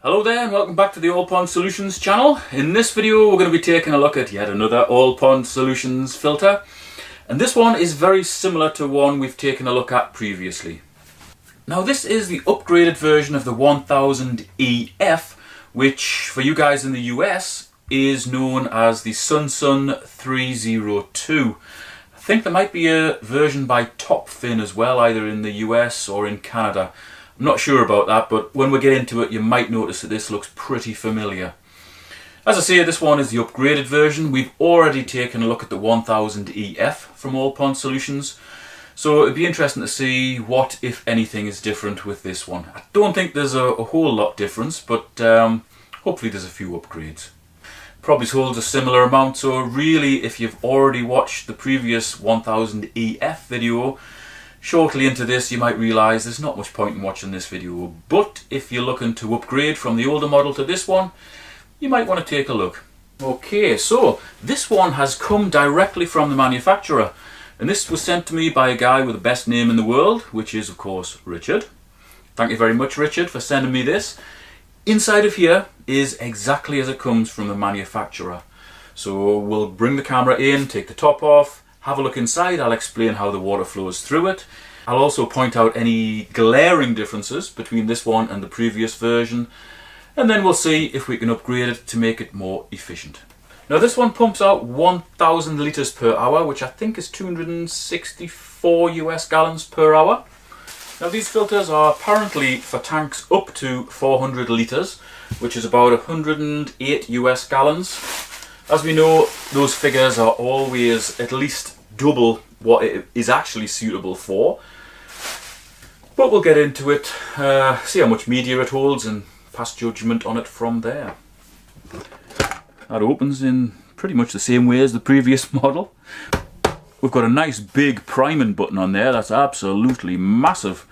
Hello there and welcome back to the All Pond Solutions channel. In this video we're going to be taking a look at yet another All Pond Solutions filter, and this one is very similar to one we've taken a look at previously. Now this is the upgraded version of the 1000 EF, which for you guys in the US is known as the Sun 302. I think there might be a version by Top Fin as well, either in the US or in Canada. I'm not sure about that, but when we get into it you might notice that this looks pretty familiar. As I say, this one is the upgraded version. We've already taken a look at the 1000 EF from All Pond Solutions, so it'd be interesting to see what, if anything, is different with this one. I don't think there's a whole lot difference, but hopefully there's a few upgrades. Probably holds a similar amount, so really if you've already watched the previous 1000 EF video, shortly into this you might realise there's not much point in watching this video, but if you're looking to upgrade from the older model to this one, you might want to take a look. Okay, so this one has come directly from the manufacturer, and this was sent to me by a guy with the best name in the world, which is of course Richard. Thank you very much, Richard, for sending me this. Inside of here is exactly as it comes from the manufacturer. So we'll bring the camera in, take the top off, have a look inside. I'll explain how the water flows through it. I'll also point out any glaring differences between this one and the previous version, and then we'll see if we can upgrade it to make it more efficient. Now this one pumps out 1000 litres per hour, which I think is 264 US gallons per hour. Now these filters are apparently for tanks up to 400 litres, which is about 108 US gallons. As we know, those figures are always at least double what it is actually suitable for. But we'll get into it, see how much media it holds and pass judgment on it from there. That opens in pretty much the same way as the previous model. We've got a nice big priming button on there. That's absolutely massive.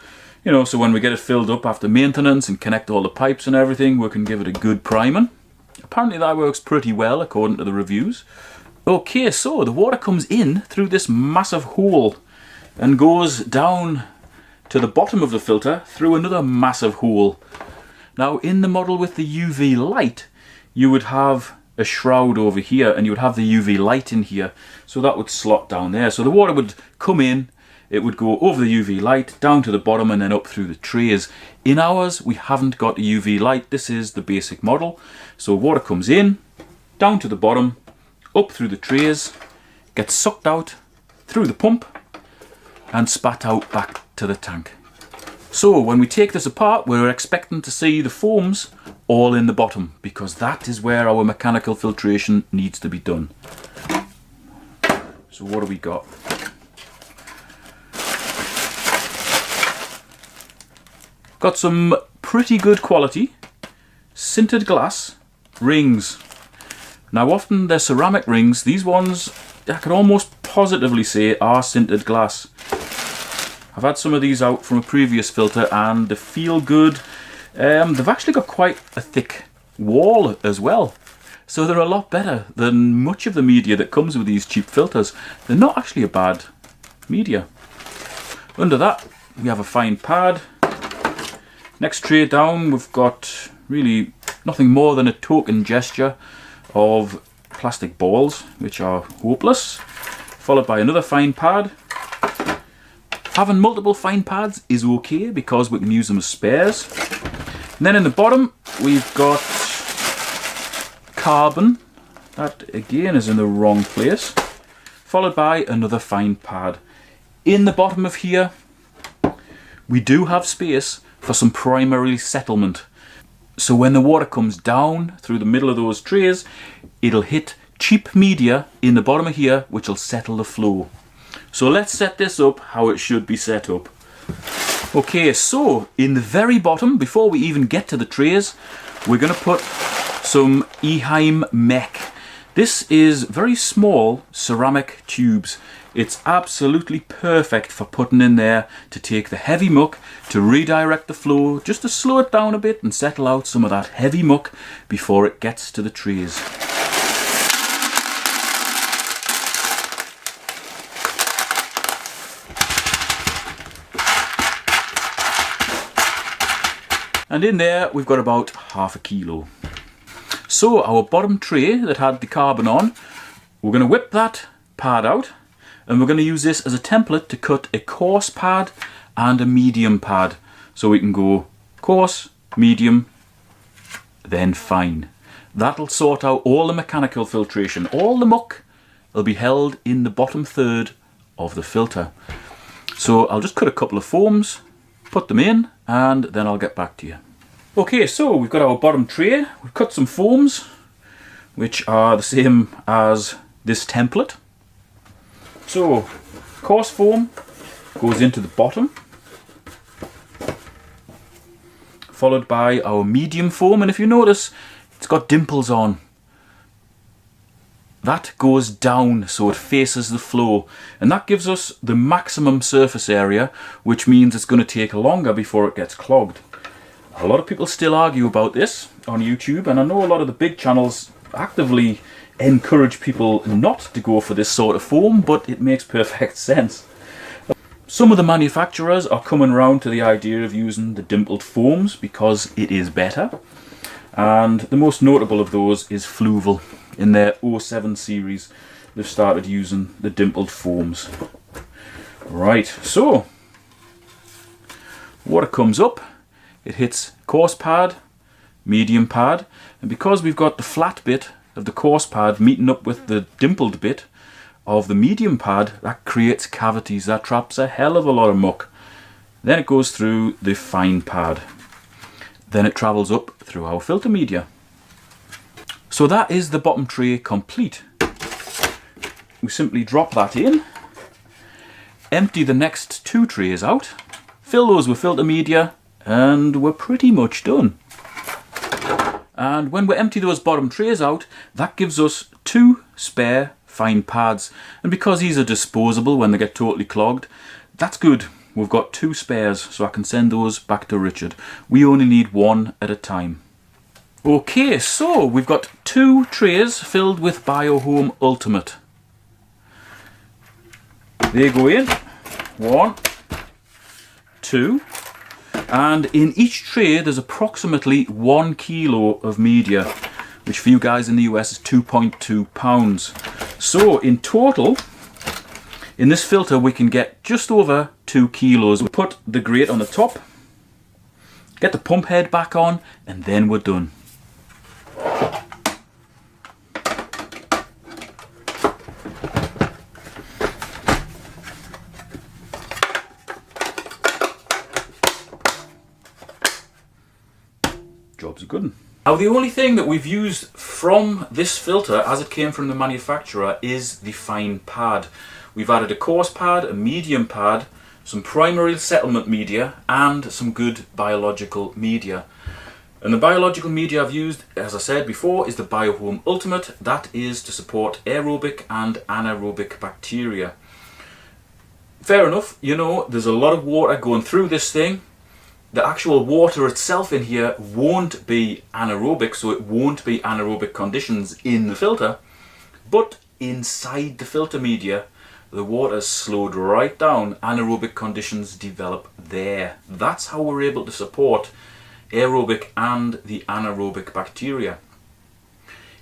You know, so when we get it filled up after maintenance and connect all the pipes and everything, we can give it a good priming. Apparently that works pretty well according to the reviews. Okay, so the water comes in through this massive hole and goes down to the bottom of the filter through another massive hole. Now in the model with the UV light, you would have a shroud over here and you would have the UV light in here, so that would slot down there. So the water would come in, it would go over the UV light, down to the bottom and then up through the trays. In ours, we haven't got the UV light. This is the basic model. So water comes in, down to the bottom, up through the trays, gets sucked out through the pump and spat out back to the tank. So when we take this apart, we're expecting to see the foams all in the bottom, because that is where our mechanical filtration needs to be done. So what do we got? Got some pretty good quality sintered glass rings. Now often they're ceramic rings. These ones I can almost positively say are sintered glass. I've had some of these out from a previous filter and they feel good. They've actually got quite a thick wall as well, so they're a lot better than much of the media that comes with these cheap filters. They're not actually a bad media. Under that we have a fine pad. Next tray down we've got really nothing more than a token gesture of plastic balls, which are hopeless, followed by another fine pad. Having multiple fine pads is okay because we can use them as spares. And then in the bottom we've got carbon, that again is in the wrong place, followed by another fine pad. In the bottom of here we do have space for some primary settlement. So when the water comes down through the middle of those trays, it'll hit cheap media in the bottom of here, which will settle the flow. So let's set this up how it should be set up. Okay, so in the very bottom, before we even get to the trays, we're going to put some EF1 mech. This is very small ceramic tubes. It's absolutely perfect for putting in there to take the heavy muck, to redirect the flow, just to slow it down a bit and settle out some of that heavy muck before it gets to the trays. And in there we've got about half a kilo. So our bottom tray that had the carbon on, we're going to whip that pad out, and we're going to use this as a template to cut a coarse pad and a medium pad. So we can go coarse, medium, then fine. That'll sort out all the mechanical filtration. All the muck will be held in the bottom third of the filter. So I'll just cut a couple of foams, put them in, and then I'll get back to you. Okay, so we've got our bottom tray. We've cut some foams, which are the same as this template. So coarse foam goes into the bottom, followed by our medium foam, and if you notice, it's got dimples on. That goes down so it faces the flow, and that gives us the maximum surface area, which means it's going to take longer before it gets clogged. A lot of people still argue about this on YouTube, and I know a lot of the big channels actively encourage people not to go for this sort of foam, but it makes perfect sense. Some of the manufacturers are coming around to the idea of using the dimpled foams because it is better. And the most notable of those is Fluval. In their 07 series, they've started using the dimpled foams. Right, so water comes up, it hits coarse pad, medium pad, and because we've got the flat bit of the coarse pad meeting up with the dimpled bit of the medium pad, that creates cavities, that traps a hell of a lot of muck. Then it goes through the fine pad. Then it travels up through our filter media. So that is the bottom tray complete. We simply drop that in, empty the next two trays out, fill those with filter media, and we're pretty much done. And when we empty those bottom trays out, that gives us two spare fine pads. And because these are disposable when they get totally clogged, that's good. We've got two spares, so I can send those back to Richard. We only need one at a time. Okay, so we've got two trays filled with BioHome Ultimate. They go in, 1, 2, and in each tray there's approximately 1 kilo of media, which for you guys in the US is 2.2 pounds. So in total, in this filter we can get just over 2 kilos. We put the grate on the top, get the pump head back on, and then we're done. Job's a good one. Now the only thing that we've used from this filter as it came from the manufacturer is the fine pad. We've added a coarse pad, a medium pad, some primary settlement media and some good biological media. And the biological media I've used, as I said before, is the BioHome Ultimate. That is to support aerobic and anaerobic bacteria. Fair enough, you know, there's a lot of water going through this thing. The actual water itself in here won't be anaerobic, so it won't be anaerobic conditions in the filter. But inside the filter media, the water's slowed right down. Anaerobic conditions develop there. That's how we're able to support aerobic and the anaerobic bacteria.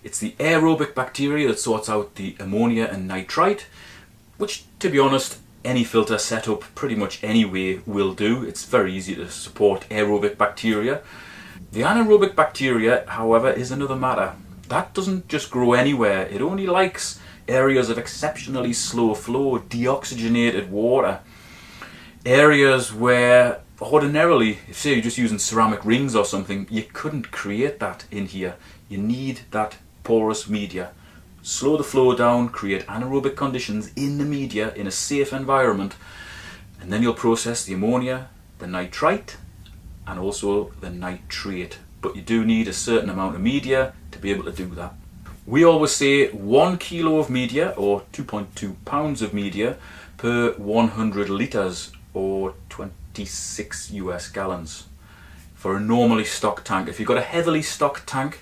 It's the aerobic bacteria that sorts out the ammonia and nitrite, which, to be honest, any filter setup pretty much anyway will do. It's very easy to support aerobic bacteria. The anaerobic bacteria, however, is another matter. That doesn't just grow anywhere. It only likes areas of exceptionally slow flow, deoxygenated water. Areas where ordinarily, if say you're just using ceramic rings or something, you couldn't create that in here. You need that porous media. Slow the flow down, create anaerobic conditions in the media in a safe environment, and then you'll process the ammonia, the nitrite, and also the nitrate. But you do need a certain amount of media to be able to do that. We always say 1 kilo of media, or 2.2 pounds of media, per 100 litres, or 26 US gallons, for a normally stocked tank. If you've got a heavily stocked tank,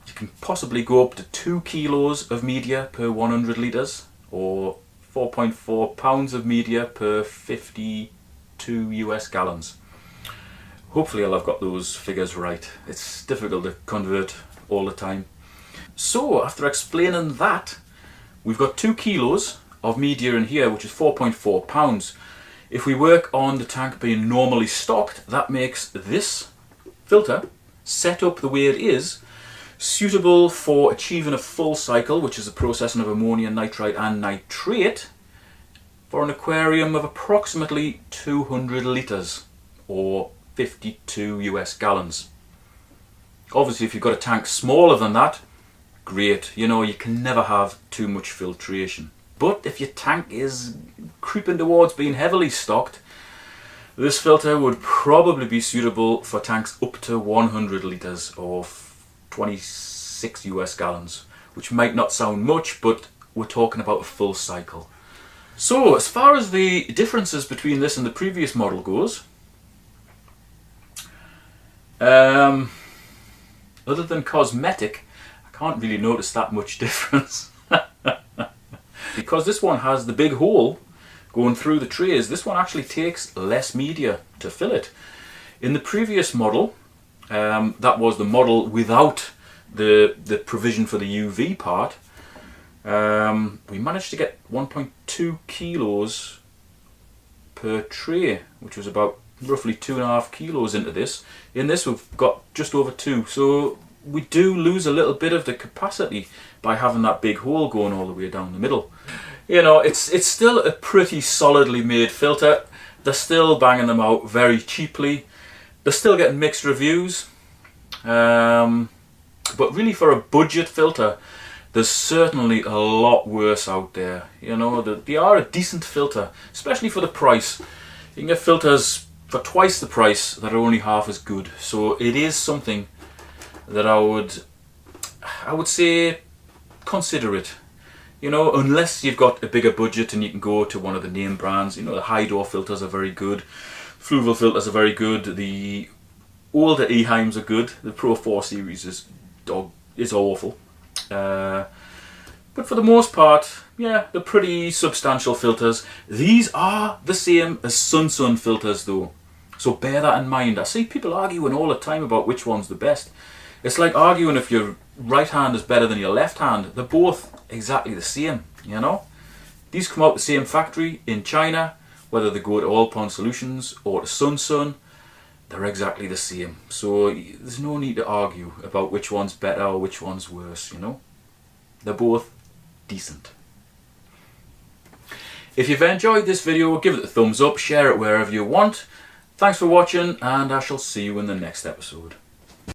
you can possibly go up to 2 kilos of media per 100 litres, or 4.4 pounds of media per 52 US gallons. Hopefully I've got those figures right. It's difficult to convert all the time. So after explaining that, we've got 2 kilos of media in here, which is 4.4 pounds. If we work on the tank being normally stocked, that makes this filter, set up the way it is, suitable for achieving a full cycle, which is the processing of ammonia, nitrite and nitrate, for an aquarium of approximately 200 litres or 52 US gallons. Obviously if you've got a tank smaller than that, great, you know, you can never have too much filtration. But if your tank is creeping towards being heavily stocked, this filter would probably be suitable for tanks up to 100 litres or 26 US gallons, which might not sound much, but we're talking about a full cycle. So as far as the differences between this and the previous model goes, other than cosmetic, I can't really notice that much difference. Because this one has the big hole going through the trays, this one actually takes less media to fill it. In the previous model, that was the model without the provision for the UV part, we managed to get 1.2 kilos per tray, which was about roughly 2.5 kilos into this. In this we've got just over 2, so we do lose a little bit of the capacity by having that big hole going all the way down the middle. You know, it's still a pretty solidly made filter. They're still banging them out very cheaply. They're still getting mixed reviews. But really for a budget filter, there's certainly a lot worse out there. You know, they are a decent filter, especially for the price. You can get filters for twice the price that are only half as good. So it is something that I would say consider it. You know, unless you've got a bigger budget and you can go to one of the name brands. You know, the high door filters are very good, Fluval filters are very good, the older Eheims are good, the Pro 4 series is awful. But for the most part, yeah, they're pretty substantial filters. These are the same as Sun filters though, so bear that in mind. I see people arguing all the time about which one's the best. It's like arguing if your right hand is better than your left hand. They're both exactly the same, you know. These come out the same factory in China, whether they go to All Pond Solutions or to Sun, they're exactly the same. So there's no need to argue about which one's better or which one's worse, you know. They're both decent. If you've enjoyed this video, give it a thumbs up, share it wherever you want. Thanks for watching, and I shall see you in the next episode.